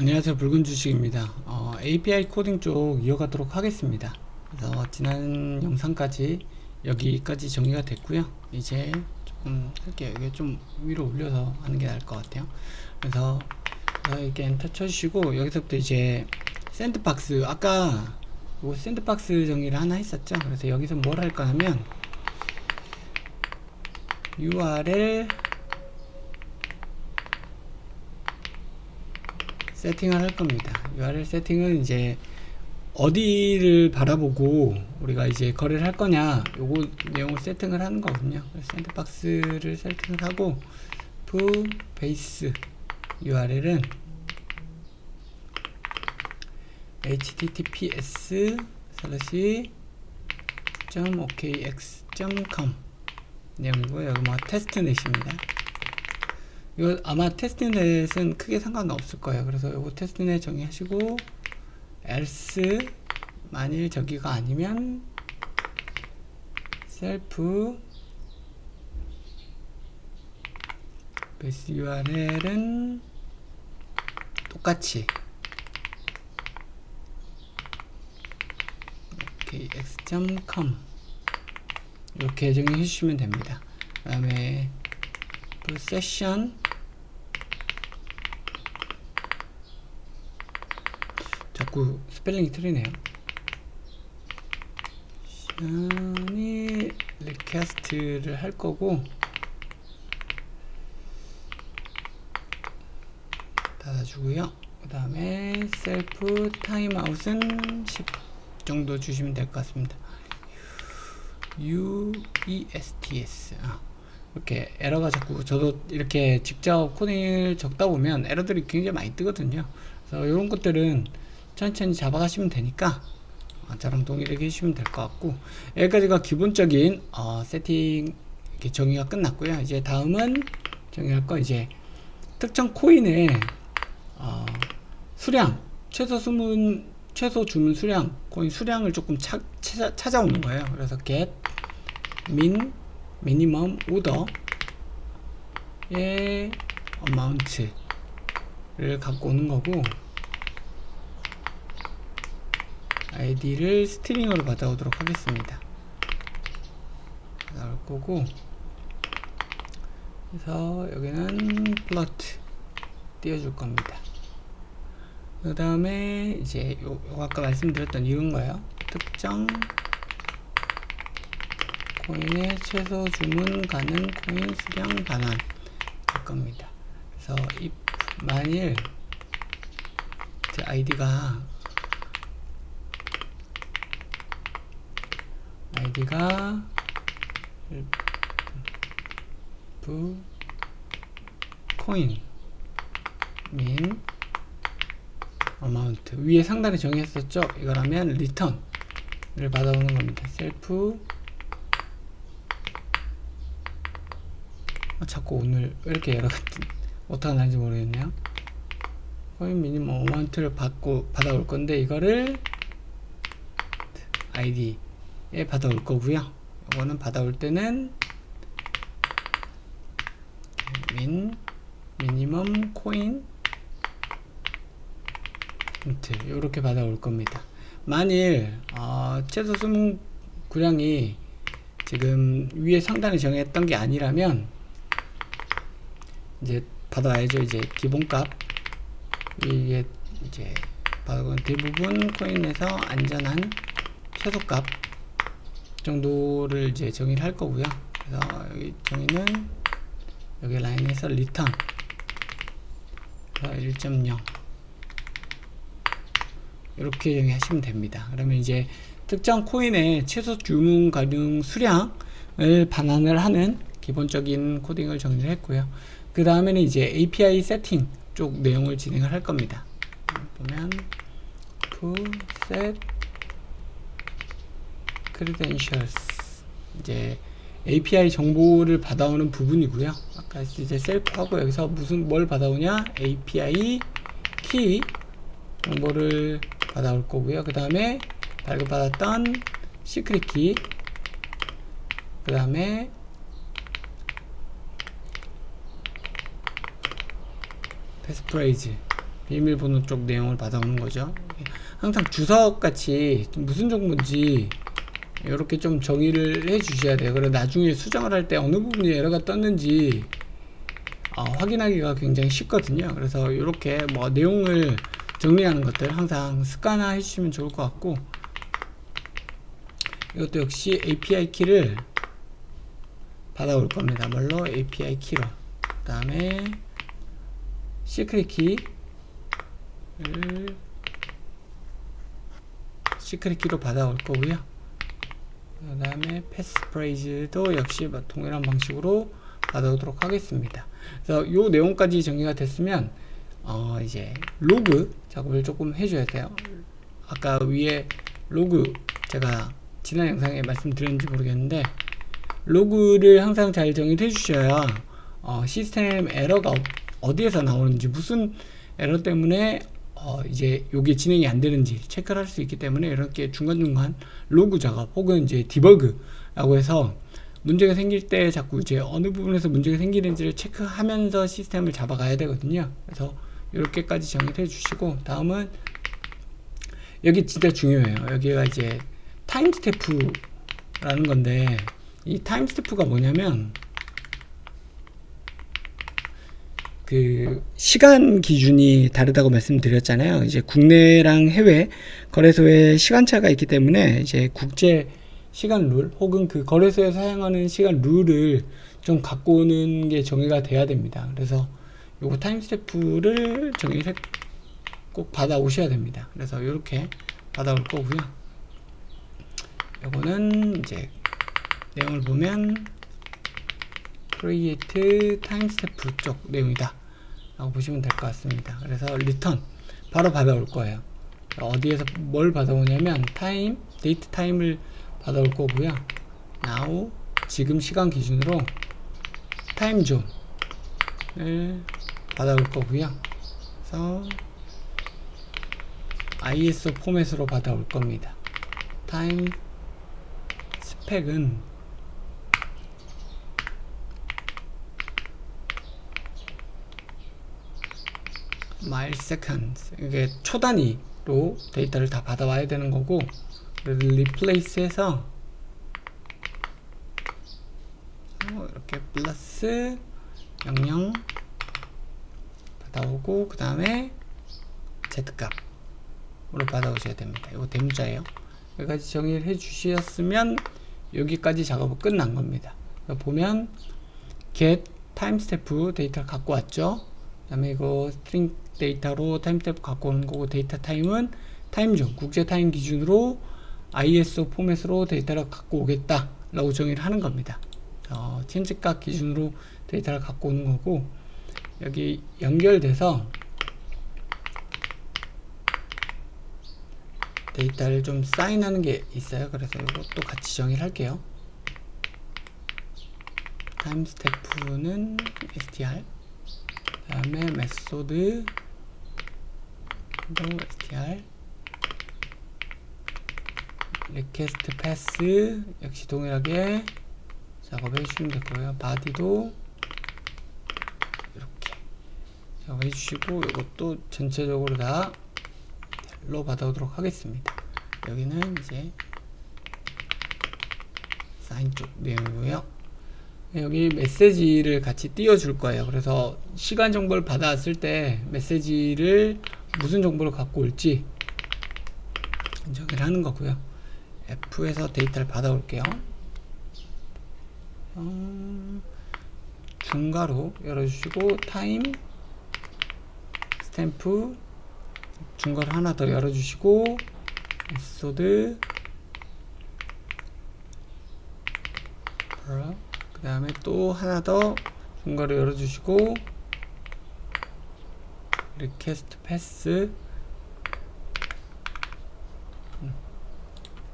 안녕하세요. 붉은 주식입니다. API 코딩 쪽 이어가도록 하겠습니다. 그래서 지난 영상까지 여기까지 정리가 됐고요. 이제 조금 할게요. 이게 좀 위로 올려서 하는 게 나을 것 같아요. 그래서 이렇게 엔터 쳐주시고 여기서부터 이제 샌드박스, 아까 요 샌드박스 정리를 하나 했었죠. 그래서 여기서 뭘 할까 하면 URL 세팅을 할 겁니다. URL 세팅은 이제 어디를 바라보고 우리가 이제 거래를 할 거냐, 요거 내용을 세팅을 하는 거거든요. 샌드박스를 세팅을 하고 베이스 URL은 https://okx.com 내용이고요. 여기 뭐 테스트넷입니다. 이거 아마 테스트넷은 크게 상관은 없을 거예요. 그래서 요거 테스트넷 정의하시고 else 만일 저기가 아니면 셀프 베이스 URL은 똑같이 okx.com 이렇게 정의해 주시면 됩니다. 그 다음에 세션 자꾸 스펠링이 틀리네요. 션이 리퀘스트를 할 거고 닫아주고요. 그 다음에 셀프 타임아웃은 10 정도 주시면 될 것 같습니다. UESTS 이렇게 에러가 자꾸, 저도 이렇게 직접 코딩을 적다 보면 에러들이 굉장히 많이 뜨거든요. 그래서 이런 것들은 천천히 잡아가시면 되니까 저랑 동일하게 해주시면 될 것 같고, 여기까지가 기본적인 세팅 이렇게 정의가 끝났고요. 이제 다음은 정의할 거, 이제 특정 코인의 수량, 최소 주문 수량, 코인 수량을 조금 찾아오는 거예요. 그래서 get min minimum order의 amount를 갖고 오는 거고, id를 스트링으로 받아오도록 하겠습니다. 나올 거고, 그래서 여기는 플로트 띄워줄 겁니다. 그 다음에 이제 요 아까 말씀드렸던 이런 거예요. 특정 코인의 최소 주문 가능 코인 수량 반환 할 겁니다. 그래서 if 만일 제 아이디가 코인 민 어마운트 위에 상단에 정했었죠. 이거라면 리턴을 받아오는 겁니다. 셀프 자꾸 오늘 왜 이렇게 에러가 어떻게 나는지 모르겠네요. 코인 미니멈 어마운트를 받아올 건데, 이거를 아이디에 받아올 거고요. 이거는 받아올 때는 미니멈 코인 이렇게 받아올 겁니다. 만일 최소 주문 구량이 지금 위에 상단에 정했던 게 아니라면 이제 받아와야죠. 이제 기본값, 이게 이제 대부분 코인에서 안전한 최소값 정도를 이제 정의를 할 거고요. 그래서 여기 정의는 여기 라인에서 리턴 1.0 이렇게 정의하시면 됩니다. 그러면 이제 특정 코인의 최소 주문 가능 수량을 반환을 하는 기본적인 코딩을 정리를 했고요. 그 다음에는 이제 API 세팅 쪽 내용을 진행을 할 겁니다. 보면 set credentials 이제 API 정보를 받아오는 부분이고요. 아까 이제 셀프하고 여기서 뭘 받아오냐, API 키 정보를 받아올 거고요. 그 다음에 발급받았던 시크릿 키, 그 다음에 패스프레이즈 비밀번호 쪽 내용을 받아오는 거죠. 항상 주석 같이 무슨 정보인지 이렇게 좀 정의를 해 주셔야 돼요. 그리고 나중에 수정을 할 때 어느 부분이 에러가 떴는지 확인하기가 굉장히 쉽거든요. 그래서 이렇게 뭐 내용을 정리하는 것들 항상 습관화 해주시면 좋을 것 같고, 이것도 역시 API 키를 받아올 겁니다. 뭘로? API 키로. 그 다음에 시크릿 키로 받아올 거고요. 그 다음에 패스프레이즈도 역시 동일한 방식으로 받아오도록 하겠습니다. 그래서 이 내용까지 정리가 됐으면 이제 로그 작업을 조금 해줘야 돼요. 아까 위에 로그, 제가 지난 영상에 말씀드렸는지 모르겠는데, 로그를 항상 잘 정의해 주셔야 시스템 에러가 어디에서 나오는지, 무슨 에러 때문에 이제 요게 진행이 안 되는지 체크를 할 수 있기 때문에, 이렇게 중간중간 로그 작업 혹은 이제 디버그라고 해서 문제가 생길 때 자꾸 이제 어느 부분에서 문제가 생기는지를 체크하면서 시스템을 잡아가야 되거든요. 그래서 이렇게까지 정의해 주시고, 다음은 여기 진짜 중요해요. 여기가 이제 타임 스태프라는 건데, 이 타임 스태프가 뭐냐면 그 시간 기준이 다르다고 말씀드렸잖아요. 이제 국내랑 해외 거래소에 시간차가 있기 때문에 이제 국제 시간 룰 혹은 그 거래소에 사용하는 시간 룰을 좀 갖고 오는 게 정의가 돼야 됩니다. 그래서 요거 타임 스태프를 정의를 꼭 받아 오셔야 됩니다. 그래서 이렇게 받아올 거고요. 요거는 이제 내용을 보면 create time step 쪽 내용이다 라고 보시면 될 것 같습니다. 그래서 return 바로 받아올 거예요. 어디에서 뭘 받아오냐면 타임, 데이트 타임을 받아올 거고요. now 지금 시간 기준으로 타임 존을 받아올 거고요. 그래서 ISO 포맷으로 받아올 겁니다. 타임 스펙은 millisecond, 이게 초 단위로 데이터를 다 받아와야 되는 거고, replace해서 이렇게 플러스 00 받아오고, 그 다음에 Z값으로 받아오셔야 됩니다. 이거 대문자예요. 여기까지 정의를 해 주셨으면 여기까지 작업은 끝난 겁니다. 보면 get timestamp 데이터를 갖고 왔죠. 그 다음에 이거 string 데이터로 타임스탬프 갖고 오는 거고, 데이터 타임은 타임존 국제 타임 기준으로 ISO 포맷으로 데이터를 갖고 오겠다 라고 정의를 하는 겁니다. 체인지값 기준으로 데이터를 갖고 오는 거고, 여기 연결돼서 데이터를 좀 사인하는 게 있어요. 그래서 이것도 같이 정의를 할게요. 타임스탬프는 str, 그 다음에 메소드 str, 리퀘스트 패스 역시 동일하게 작업해 주시면 되고요. 바디도 이렇게 작업해 주시고, 이것도 전체적으로 다 로 받아오도록 하겠습니다. 여기는 이제 사인 쪽 내용이고요. 여기 메시지를 같이 띄워줄 거예요. 그래서 시간 정보를 받아왔을 때 메시지를 무슨 정보를 갖고 올지 정의를 하는 거고요. F에서 데이터를 받아올게요. 중괄호 열어주시고, 타임 스탬프 중괄호 하나 더 열어주시고, 메소드 그 다음에 또 하나 더 중괄호 열어주시고, 리퀘스트 패스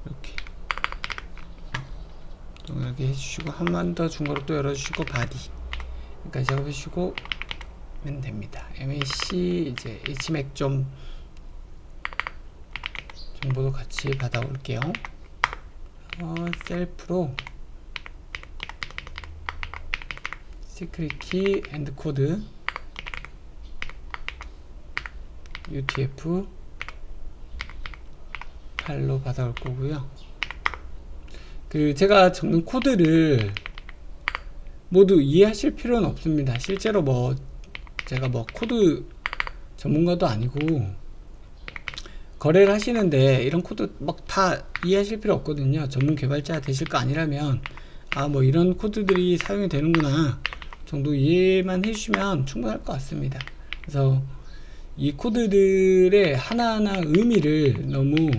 이렇게 동일하게 해주시고, 한 번 더 중괄호 또 열어주시고, 바디 여기까지 작업해주시고 면 됩니다. MAC 이제 HMAC 정보도 같이 받아올게요. 셀프로 시크릿 키 엔드 코드 UTF 8로 받아올 거고요. 제가 적는 코드를 모두 이해하실 필요는 없습니다. 실제로 제가 코드 전문가도 아니고 거래를 하시는데 이런 코드 다 이해하실 필요 없거든요. 전문 개발자 되실 거 아니라면 이런 코드들이 사용이 되는구나 정도 이해만 해주시면 충분할 것 같습니다. 그래서 이 코드들의 하나하나 의미를 너무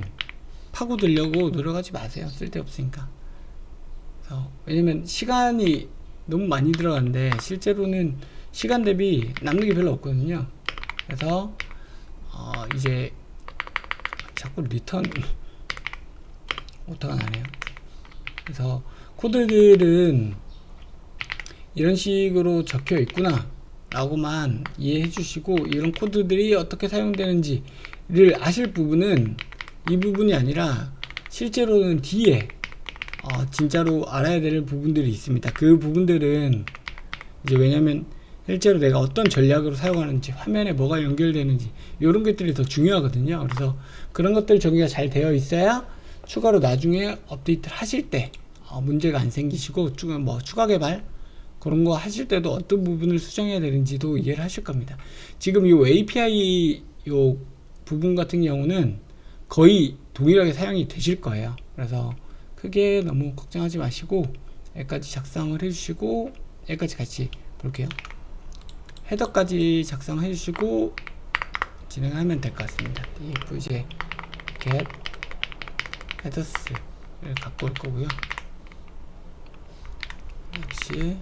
파고들려고 노력하지 마세요. 쓸데없으니까. 왜냐면 시간이 너무 많이 들어가는데 실제로는 시간 대비 남는 게 별로 없거든요. 그래서 이제 자꾸 리턴 오타가 나네요. 그래서 코드들은 이런 식으로 적혀 있구나 라고만 이해해 주시고, 이런 코드들이 어떻게 사용되는지를 아실 부분은 이 부분이 아니라 실제로는 뒤에 진짜로 알아야 될 부분들이 있습니다. 그 부분들은 이제 왜냐면 실제로 내가 어떤 전략으로 사용하는지, 화면에 뭐가 연결되는지 이런 것들이 더 중요하거든요. 그래서 그런 것들 정리가 잘 되어 있어야 추가로 나중에 업데이트를 하실 때 문제가 안 생기시고, 추가 개발 그런 거 하실 때도 어떤 부분을 수정해야 되는지도 이해를 하실 겁니다. 지금 이 API 요 부분 같은 경우는 거의 동일하게 사용이 되실 거예요. 그래서 크게 너무 걱정하지 마시고 여기까지 작성을 해주시고, 여기까지 같이 볼게요. 헤더까지 작성해 주시고 진행하면 될 것 같습니다. 이제 get headers를 갖고 올 거고요. 역시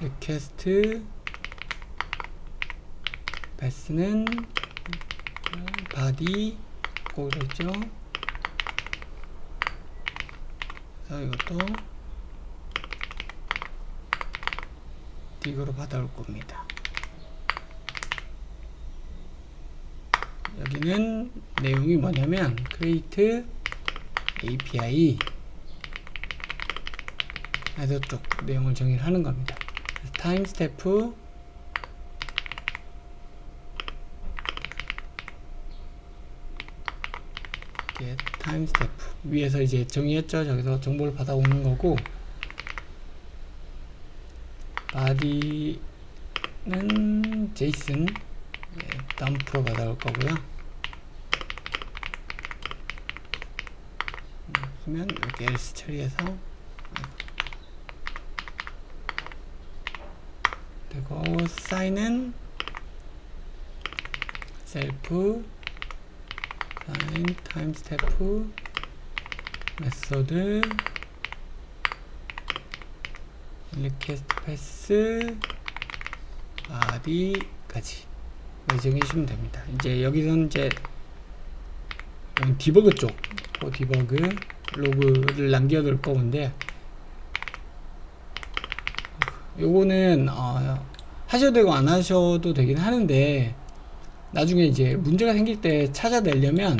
request pass는 body 꼭 그랬죠. 그래서 이것도 딕으로 받아올 겁니다. 여기는 내용이 뭐냐면 create API 헤더 쪽 내용을 정의를 하는 겁니다. 타임 스태프 타임 스태프 위에서 이제 정의했죠. 저기서 정보를 받아오는 거고, body는 JSON dum프로 받아올 거고요. 그러면 이렇게 else 처리해서 그리고 sign은 self sign time step 메소드 request pass body까지 정해주시면 됩니다. 이제 여기서는 이제 디버그 쪽 디버그 로그를 남겨둘 거건데, 요거는 하셔도 되고 안 하셔도 되긴 하는데 나중에 이제 문제가 생길 때 찾아내려면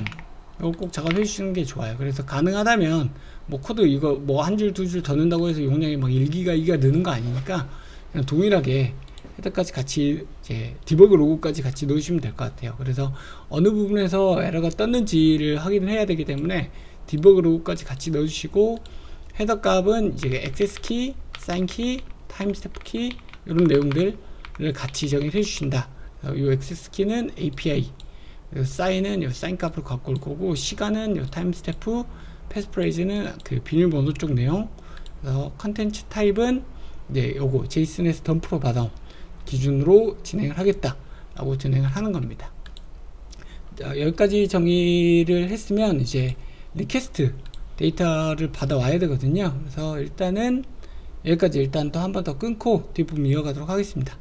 이거 꼭 작업해 주시는 게 좋아요. 그래서 가능하다면 코드 이거 한 줄 두 줄 더 넣는다고 해서 용량이 1기가 2기가 느는 거 아니니까 그냥 동일하게 헤더까지 같이 이제 디버그 로그까지 같이 넣으시면 될 것 같아요. 그래서 어느 부분에서 에러가 떴는지를 확인을 해야 되기 때문에 디버그 로그까지 같이 넣어주시고, 헤더 값은 이제 액세스 키, 사인 키, 타임 스태프 키 이런 내용들을 같이 정의해 주신다. 이 액세스 키는 API, 사인은 이 사인 값으로 갖고 올 거고, 시간은 이 타임 스태프, 패스프레이즈는 그 비밀번호 쪽 내용, 그래서 컨텐츠 타입은 이제 요거 제이슨에서 덤프로 받아온 기준으로 진행을 하겠다 라고 진행을 하는 겁니다. 자, 여기까지 정의를 했으면 이제 리퀘스트 데이터를 받아와야 되거든요. 그래서 일단은 여기까지 일단 또 한 번 더 끊고 뒷부분 이어가도록 하겠습니다.